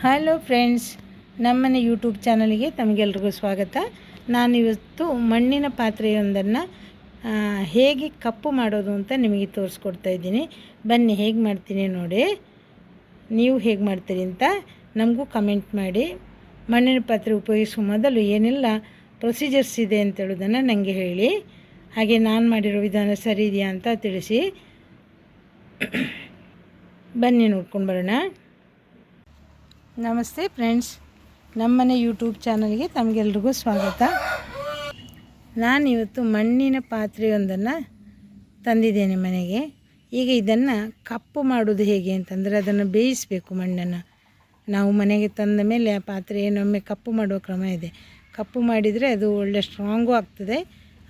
Hello friends, ನಮ್ಮನೆ YouTube ಚಾನಲ್ಗೆ ತಮಗೆಲ್ರಿಗೂ ಸ್ವಾಗತ. ನಾನಿವತ್ತು ಮಣ್ಣಿನ ಪಾತ್ರೆಯೊಂದನ್ನು ಹೇಗೆ ಕಪ್ಪು ಮಾಡೋದು ಅಂತ ನಿಮಗೆ ತೋರಿಸ್ಕೊಡ್ತಾ ಇದ್ದೀನಿ. ಬನ್ನಿ ಹೇಗೆ ಮಾಡ್ತೀನಿ ನೋಡಿ. ನೀವು ಹೇಗೆ ಮಾಡ್ತೀರಿ ಅಂತ ನಮಗೂ ಕಮೆಂಟ್ ಮಾಡಿ. ಮಣ್ಣಿನ ಪಾತ್ರೆ ಉಪಯೋಗಿಸುವ ಮೊದಲು ಏನೆಲ್ಲ ಪ್ರೊಸೀಜರ್ಸ್ ಇದೆ ಅಂತ ಹೇಳೋದನ್ನು ನನಗೆ ಹೇಳಿ. ಹಾಗೆ ನಾನು ಮಾಡಿರೋ ವಿಧಾನ ಸರಿ ಇದೆಯಾ ಅಂತ ತಿಳಿಸಿ. ಬನ್ನಿ ನೋಡ್ಕೊಂಡು ಬರೋಣ. ನಮಸ್ತೆ ಫ್ರೆಂಡ್ಸ್, ನಮ್ಮನೆ ಯೂಟ್ಯೂಬ್ ಚಾನಲ್ಗೆ ತಮಗೆಲ್ರಿಗೂ ಸ್ವಾಗತ. ನಾನಿವತ್ತು ಮಣ್ಣಿನ ಪಾತ್ರೆಯೊಂದನ್ನು ತಂದಿದ್ದೇನೆ ಮನೆಗೆ. ಈಗ ಇದನ್ನು ಕಪ್ಪು ಮಾಡೋದು ಹೇಗೆ ಅಂತಂದರೆ, ಅದನ್ನು ಬೇಯಿಸಬೇಕು. ಮಣ್ಣನ್ನು ನಾವು ಮನೆಗೆ ತಂದ ಮೇಲೆ ಆ ಪಾತ್ರೆಯನ್ನೊಮ್ಮೆ ಕಪ್ಪು ಮಾಡುವ ಕ್ರಮ ಇದೆ. ಕಪ್ಪು ಮಾಡಿದರೆ ಅದು ಒಳ್ಳೆ ಸ್ಟ್ರಾಂಗೂ ಆಗ್ತದೆ.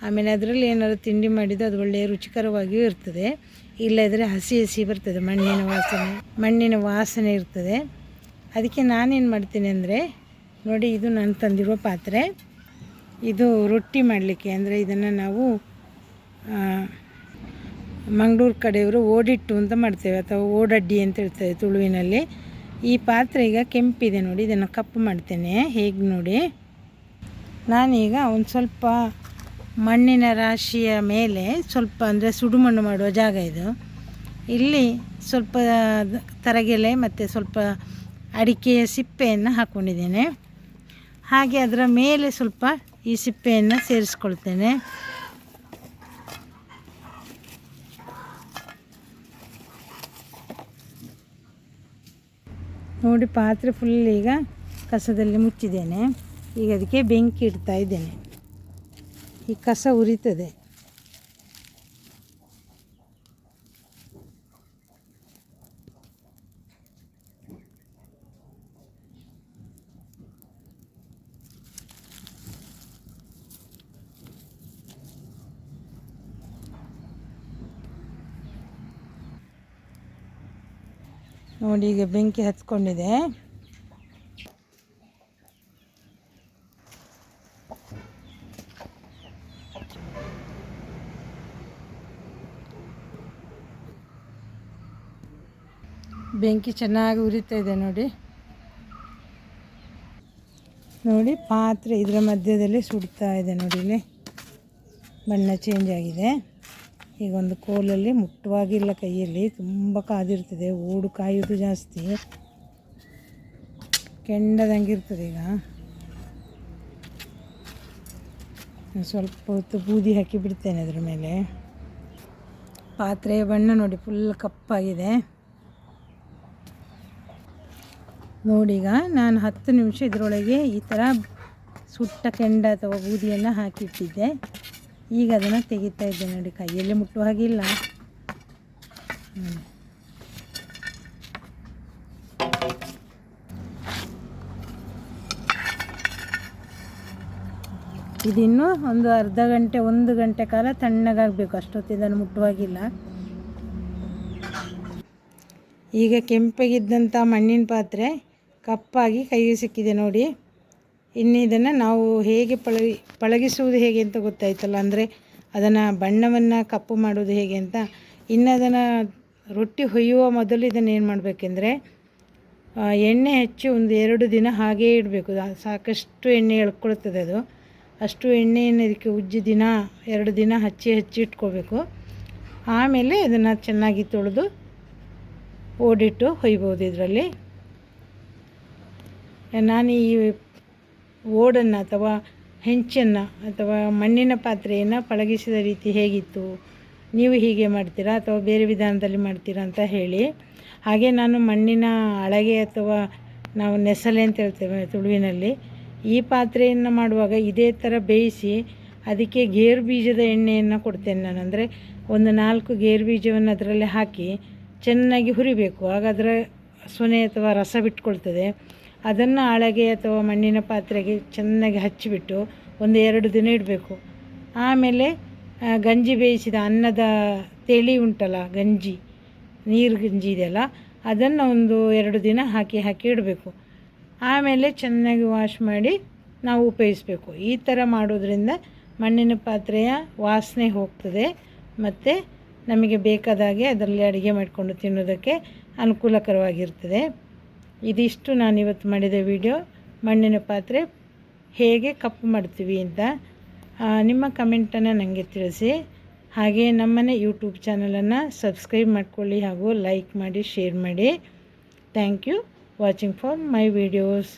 ಆಮೇಲೆ ಅದರಲ್ಲಿ ಏನಾದರೂ ತಿಂಡಿ ಮಾಡಿದ್ದು ಅದು ಒಳ್ಳೆಯ ರುಚಿಕರವಾಗಿಯೂ ಇರ್ತದೆ. ಇಲ್ಲದ್ರೆ ಹಸಿ ಹಸಿ ಬರ್ತದೆ, ಮಣ್ಣಿನ ವಾಸನೆ ಇರ್ತದೆ. ಅದಕ್ಕೆ ನಾನೇನು ಮಾಡ್ತೀನಿ ಅಂದರೆ ನೋಡಿ, ಇದು ನಾನು ತಂದಿರುವ ಪಾತ್ರೆ. ಇದು ರೊಟ್ಟಿ ಮಾಡಲಿಕ್ಕೆ, ಅಂದರೆ ಇದನ್ನು ನಾವು ಮಂಗಳೂರು ಕಡೆಯವರು ಓಡಿಟ್ಟು ಅಂತ ಮಾಡ್ತೇವೆ, ಅಥವಾ ಓಡಡ್ಡಿ ಅಂತ ಹೇಳ್ತೇವೆ ತುಳುವಿನಲ್ಲಿ. ಈ ಪಾತ್ರೆ ಈಗ ಕೆಂಪಿದೆ ನೋಡಿ, ಇದನ್ನು ಕಪ್ಪು ಮಾಡ್ತೇನೆ. ಹೇಗೆ ನೋಡಿ, ನಾನೀಗ ಒಂದು ಸ್ವಲ್ಪ ಮಣ್ಣಿನ ರಾಶಿಯ ಮೇಲೆ ಸ್ವಲ್ಪ, ಅಂದರೆ ಸುಡುಮಣ್ಣು ಮಾಡುವ ಜಾಗ ಇದು, ಇಲ್ಲಿ ಸ್ವಲ್ಪ ತರಗೆಲೆ ಮತ್ತು ಸ್ವಲ್ಪ ಅಡಿಕೆಯ ಸಿಪ್ಪೆಯನ್ನು ಹಾಕ್ಕೊಂಡಿದ್ದೇನೆ. ಹಾಗೆ ಅದರ ಮೇಲೆ ಸ್ವಲ್ಪ ಈ ಸಿಪ್ಪೆಯನ್ನು ಸೇರಿಸ್ಕೊಳ್ತೇನೆ. ನೋಡಿ, ಪಾತ್ರೆ ಫುಲ್ ಈಗ ಕಸದಲ್ಲಿ ಮುಚ್ಚಿದ್ದೇನೆ. ಈಗ ಅದಕ್ಕೆ ಬೆಂಕಿ ಇಡ್ತಾ ಇದ್ದೇನೆ. ಈ ಕಸ ಉರಿತದೆ. ನೋಡಿ, ಈಗ ಬೆಂಕಿ ಹತ್ಕೊಂಡಿದೆ. ಬೆಂಕಿ ಚೆನ್ನಾಗಿ ಉರಿತಾ ಇದೆ ನೋಡಿ. ನೋಡಿ, ಪಾತ್ರೆ ಇದರ ಮಧ್ಯದಲ್ಲಿ ಸುಡ್ತಾ ಇದೆ ನೋಡಿ. ಇಲ್ಲಿ ಬಣ್ಣ ಚೇಂಜ್ ಆಗಿದೆ. ಈಗ ಒಂದು ಕೋಲಲ್ಲಿ ಮುಟ್ಟುವಾಗಿಲ್ಲ, ಕೈಯಲ್ಲಿ ತುಂಬ ಕಾದಿರ್ತದೆ. ಓಡು ಕಾಯೋದು ಜಾಸ್ತಿ, ಕೆಂಡದಂಗಿರ್ತದೆ. ಈಗ ಸ್ವಲ್ಪ ಹೊತ್ತು ಬೂದಿ ಹಾಕಿ ಬಿಡ್ತೇನೆ ಅದರ ಮೇಲೆ. ಪಾತ್ರೆಯ ಬಣ್ಣ ನೋಡಿ, ಫುಲ್ ಕಪ್ಪಾಗಿದೆ ನೋಡಿ. ಈಗ ನಾನು 10 ನಿಮಿಷ ಇದರೊಳಗೆ ಈ ಥರ ಸುಟ್ಟ ಕೆಂಡ ಅಥವಾ ಬೂದಿಯನ್ನು ಹಾಕಿಟ್ಟಿದ್ದೆ. ಈಗ ಅದನ್ನು ತೆಗಿತಾ ಇದ್ದೆ ನೋಡಿ, ಕೈಯಲ್ಲಿ ಮುಟ್ಟುವ ಹಾಗಿಲ್ಲ. ಇದಿನ್ನೂ ಒಂದು ಅರ್ಧ ಗಂಟೆ 1 ಗಂಟೆ ಕಾಲ ತಣ್ಣಗಾಗಬೇಕು, ಅಷ್ಟೊತ್ತು ಇದನ್ನು ಮುಟ್ಟುವಾಗಿಲ್ಲ. ಈಗ ಕೆಂಪಗಿದ್ದಂಥ ಮಣ್ಣಿನ ಪಾತ್ರೆ ಕಪ್ಪಾಗಿ ಕೈಗೆ ಸಿಕ್ಕಿದೆ ನೋಡಿ. ಇನ್ನು ಇದನ್ನು ನಾವು ಹೇಗೆ ಪಳಗಿಸುವುದು ಹೇಗೆ ಅಂತ ಗೊತ್ತಾಯ್ತಲ್ಲ, ಅಂದರೆ ಅದನ್ನು ಬಣ್ಣವನ್ನು ಕಪ್ಪು ಮಾಡೋದು ಹೇಗೆ ಅಂತ. ಇನ್ನು ಅದನ್ನು ರೊಟ್ಟಿ ಹೊಯ್ಯುವ ಮೊದಲು ಇದನ್ನು ಏನು ಮಾಡಬೇಕೆಂದ್ರೆ, ಎಣ್ಣೆ ಹಚ್ಚಿ ಒಂದು 2 ದಿನ ಹಾಗೇ ಇಡಬೇಕು. ಸಾಕಷ್ಟು ಎಣ್ಣೆ ಎಳ್ಕೊಳ್ತದೆ ಅದು. ಅಷ್ಟು ಎಣ್ಣೆಯನ್ನು ಇದಕ್ಕೆ ಉಜ್ಜಿ 2 ದಿನ ಹಚ್ಚಿ ಇಟ್ಕೋಬೇಕು. ಆಮೇಲೆ ಅದನ್ನು ಚೆನ್ನಾಗಿ ತೊಳೆದು ಓಡಿಟ್ಟು ಹೊಯ್ಬೋದು. ಇದರಲ್ಲಿ ನಾನು ಈ ಓಡನ್ನು ಅಥವಾ ಹೆಂಚನ್ನು ಅಥವಾ ಮಣ್ಣಿನ ಪಾತ್ರೆಯನ್ನು ಪಳಗಿಸಿದ ರೀತಿ ಹೇಗಿತ್ತು, ನೀವು ಹೀಗೆ ಮಾಡ್ತೀರಾ ಅಥವಾ ಬೇರೆ ವಿಧಾನದಲ್ಲಿ ಮಾಡ್ತೀರಾ ಅಂತ ಹೇಳಿ. ಹಾಗೆ ನಾನು ಮಣ್ಣಿನ ಅಳಗೆ ಅಥವಾ ನಾವು ನೆಸಲೆ ಅಂತ ಹೇಳ್ತೇವೆ ತುಳುವಿನಲ್ಲಿ, ಈ ಪಾತ್ರೆಯನ್ನು ಮಾಡುವಾಗ ಇದೇ ಥರ ಬೇಯಿಸಿ ಅದಕ್ಕೆ ಗೇರು ಬೀಜದ ಎಣ್ಣೆಯನ್ನು ಕೊಡ್ತೇನೆ ನಾನು. ಅಂದರೆ ಒಂದು 4 ಗೇರು ಬೀಜವನ್ನು ಅದರಲ್ಲಿ ಹಾಕಿ ಚೆನ್ನಾಗಿ ಹುರಿಬೇಕು. ಆಗ ಅದರ ಸೊನೆ ಅಥವಾ ರಸ ಬಿಟ್ಕೊಳ್ತದೆ. ಅದನ್ನು ಅಳಗೆ ಅಥವಾ ಮಣ್ಣಿನ ಪಾತ್ರೆಗೆ ಚೆನ್ನಾಗಿ ಹಚ್ಚಿಬಿಟ್ಟು ಒಂದು 2 ದಿನ ಇಡಬೇಕು. ಆಮೇಲೆ ಗಂಜಿ ಬೇಯಿಸಿದ ಅನ್ನದ ತೆಳಿ ಉಂಟಲ್ಲ, ಗಂಜಿ, ನೀರು ಗಂಜಿ ಇದೆಯಲ್ಲ, ಅದನ್ನು ಒಂದು 2 ದಿನ ಹಾಕಿ ಇಡಬೇಕು. ಆಮೇಲೆ ಚೆನ್ನಾಗಿ ವಾಶ್ ಮಾಡಿ ನಾವು ಉಪಯೋಗಿಸಬೇಕು. ಈ ಥರ ಮಾಡೋದ್ರಿಂದ ಮಣ್ಣಿನ ಪಾತ್ರೆಯ ವಾಸನೆ ಹೋಗ್ತದೆ ಮತ್ತು ನಮಗೆ ಬೇಕಾದಾಗೆ ಅದರಲ್ಲಿ ಅಡುಗೆ ಮಾಡಿಕೊಂಡು ತಿನ್ನೋದಕ್ಕೆ ಅನುಕೂಲಕರವಾಗಿರ್ತದೆ. ಇದಿಷ್ಟು ನಾನಿವತ್ತು ಮಾಡಿದ ವಿಡಿಯೋ. ಮಣ್ಣಿನ ಪಾತ್ರೆ ಹೇಗೆ ಕಪ್ಪು ಮಾಡ್ತೀವಿ ಅಂತ ನಿಮ್ಮ ಕಮೆಂಟನ್ನು ನನಗೆ ತಿಳಿಸಿ. ಹಾಗೆ ನಮ್ಮನೆ ಯೂಟ್ಯೂಬ್ ಚಾನಲನ್ನು ಸಬ್ಸ್ಕ್ರೈಬ್ ಮಾಡ್ಕೊಳ್ಳಿ ಹಾಗೂ ಲೈಕ್ ಮಾಡಿ, ಶೇರ್ ಮಾಡಿ. Thank you watching for my videos.